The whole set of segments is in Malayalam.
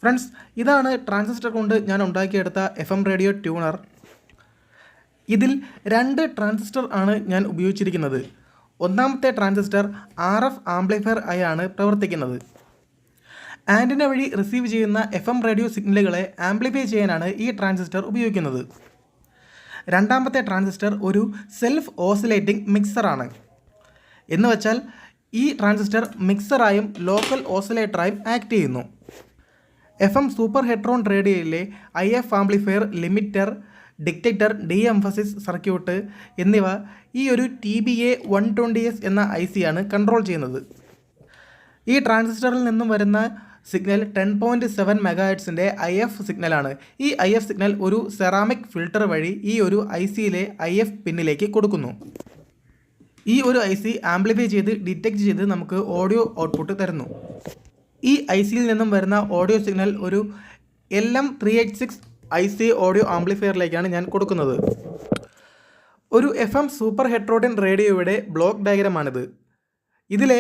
ഫ്രണ്ട്സ്, ഇതാണ് ട്രാൻസിസ്റ്റർ കൊണ്ട് ഞാൻ ഉണ്ടാക്കിയെടുത്ത FM റേഡിയോ ട്യൂണർ. ഇതിൽ 2 ട്രാൻസിസ്റ്റർ ആണ് ഞാൻ ഉപയോഗിച്ചിരിക്കുന്നത്. ഒന്നാമത്തെ ട്രാൻസിസ്റ്റർ RF ആംപ്ലിഫയർ ആയാണ് പ്രവർത്തിക്കുന്നത്. ആൻറ്റിന വഴി റിസീവ് ചെയ്യുന്ന FM റേഡിയോ സിഗ്നലുകളെ ആംപ്ലിഫൈ ചെയ്യാനാണ് ഈ ട്രാൻസിസ്റ്റർ ഉപയോഗിക്കുന്നത്. രണ്ടാമത്തെ ട്രാൻസിസ്റ്റർ ഒരു സെൽഫ് ഓസിലേറ്റിംഗ് മിക്സറാണ്. എന്ന് വെച്ചാൽ ഈ ട്രാൻസിസ്റ്റർ മിക്സറായും ലോക്കൽ ഓസിലേറ്ററായും ആക്ട് ചെയ്യുന്നു. FM സൂപ്പർ ഹെട്രോൺ റേഡിയോയിലെ IF amplifier, limiter, detector, de-emphasis circuit എന്നിവ ഈ ഒരു TBA 120S എന്ന IC ആണ് കൺട്രോൾ ചെയ്യുന്നത്. ഈ ട്രാൻസിസ്റ്ററിൽ നിന്നും വരുന്ന സിഗ്നൽ 10.7 MHz IF സിഗ്നലാണ്. ഈ IF സിഗ്നൽ ഒരു സെറാമിക് ഫിൽട്ടർ വഴി ഈ ഒരു ICയിലെ IF പിന്നിലേക്ക് കൊടുക്കുന്നു. ഈ ഒരു IC ആംപ്ലിഫൈ ചെയ്ത് ഡിറ്റക്റ്റ് ചെയ്ത് നമുക്ക് ഓഡിയോ ഔട്ട്പുട്ട് തരുന്നു. ഈ ICയിൽ നിന്നും വരുന്ന ഓഡിയോ സിഗ്നൽ ഒരു LM386 IC ഓഡിയോ ആംപ്ലിഫയറിലേക്കാണ് ഞാൻ കൊടുക്കുന്നത്. ഒരു FM സൂപ്പർ ഹെട്രോഡൈൻ റേഡിയോയുടെ ബ്ലോക്ക് ഡയഗ്രമാണിത്. ഇതിലെ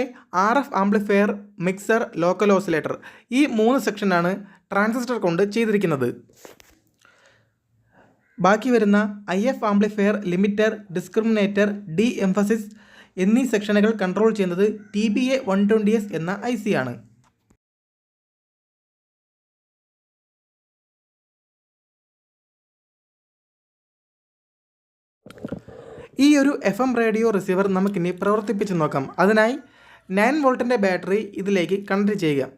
RF amplifier, mixer, local oscillator ഈ 3 സെക്ഷനാണ് ട്രാൻസിസ്റ്റർ കൊണ്ട് ചെയ്തിരിക്കുന്നത്. ബാക്കി വരുന്ന IF amplifier, limiter, discriminator, D-emphasis എന്നീ സെക്ഷനുകൾ കൺട്രോൾ ചെയ്യുന്നത് TBA 120S എന്ന IC ആണ്. ഈ ഒരു FM റേഡിയോ റിസീവർ നമുക്കിനി പ്രവർത്തിപ്പിച്ച് നോക്കാം. അതിനായി 9 വോൾട്ടിൻ്റെ ബാറ്ററി ഇതിലേക്ക് കണക്ട് ചെയ്യുക.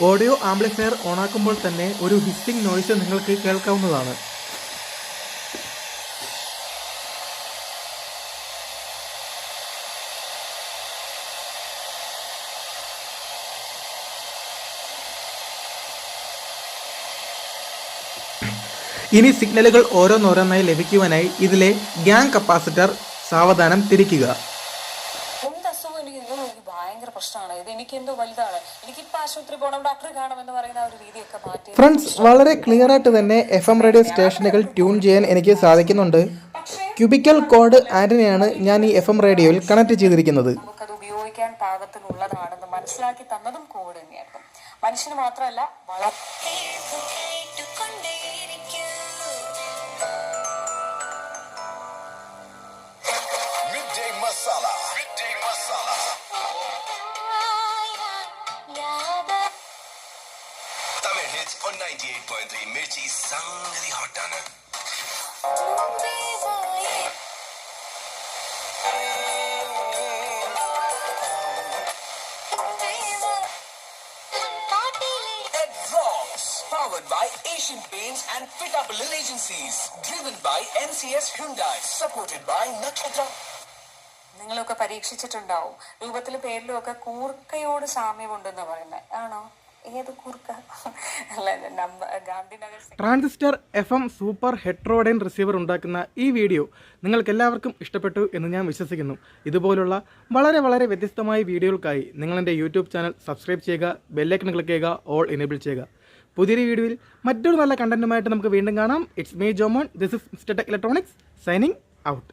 ഓഡിയോ ആംപ്ലിഫയർ ഓണാക്കുമ്പോൾ തന്നെ ഒരു ഹിസ്സിംഗ് നോയ്സ് നിങ്ങൾക്ക് കേൾക്കാവുന്നതാണ്. ഇനി സിഗ്നലുകൾ ഓരോന്നോരോന്നായി ലഭിക്കുവാനായി ഇതിലെ ഗ്യാങ് കപ്പാസിറ്റർ സാവധാനം തിരിക്കുക. ഫ്രണ്ട്സ്, വളരെ ക്ലിയർ ആയിട്ട് തന്നെ FM റേഡിയോ സ്റ്റേഷനുകൾ ട്യൂൺ ചെയ്യാൻ എനിക്ക് സാധിക്കുന്നുണ്ട്. ക്യൂബിക്കൽ കോഡ് ആന്റിനയാണ് ഞാൻ ഈ FM റേഡിയോയിൽ കണക്ട് ചെയ്തിരിക്കുന്നത്. ഉപയോഗിക്കാൻ പാകത്തിനുള്ളതാണെന്ന് മനസ്സിലാക്കി തന്നതും കോഡ് തന്നെയായിരുന്നു. മനുഷ്യന് മാത്രമല്ല Tamil hits on 98.3 Mirchi Sangli Hot Dana. It rocks, powered by Asian Paints and Fit Up Little Agencies, driven by NCS Hyundai, supported by Nakshatra. നിങ്ങളൊക്കെ പരീക്ഷിച്ചിട്ടുണ്ടാവും. രൂപത്തിലും പേരിലും ഒക്കെ കൂർക്കയോട് സാമ്യമുണ്ടെന്ന് പറയുന്നത് ആണോ? ഏത് കൂർക്ക? Transistor FM super heterodyne receiver ഉണ്ടാക്കുന്ന ഈ വീഡിയോ നിങ്ങൾക്ക് എല്ലാവർക്കും ഇഷ്ടപ്പെട്ടു എന്ന് ഞാൻ വിശ്വസിക്കുന്നു. ഇതുപോലുള്ള വളരെ വളരെ വ്യത്യസ്തമായ വീഡിയോകൾക്കായി നിങ്ങൾ എൻ്റെ യൂട്യൂബ് ചാനൽ സബ്സ്ക്രൈബ് ചെയ്യുക, ബെല്ലൈക്കൺ ക്ലിക്ക് ചെയ്യുക, ഓൾ എനേബിൾ ചെയ്യുക. പുതിയൊരു വീഡിയോയിൽ മറ്റൊരു നല്ല കണ്ടന്റുമായിട്ട് നമുക്ക് വീണ്ടും കാണാം. It's me Jomon. This is mister tech electronics signing out.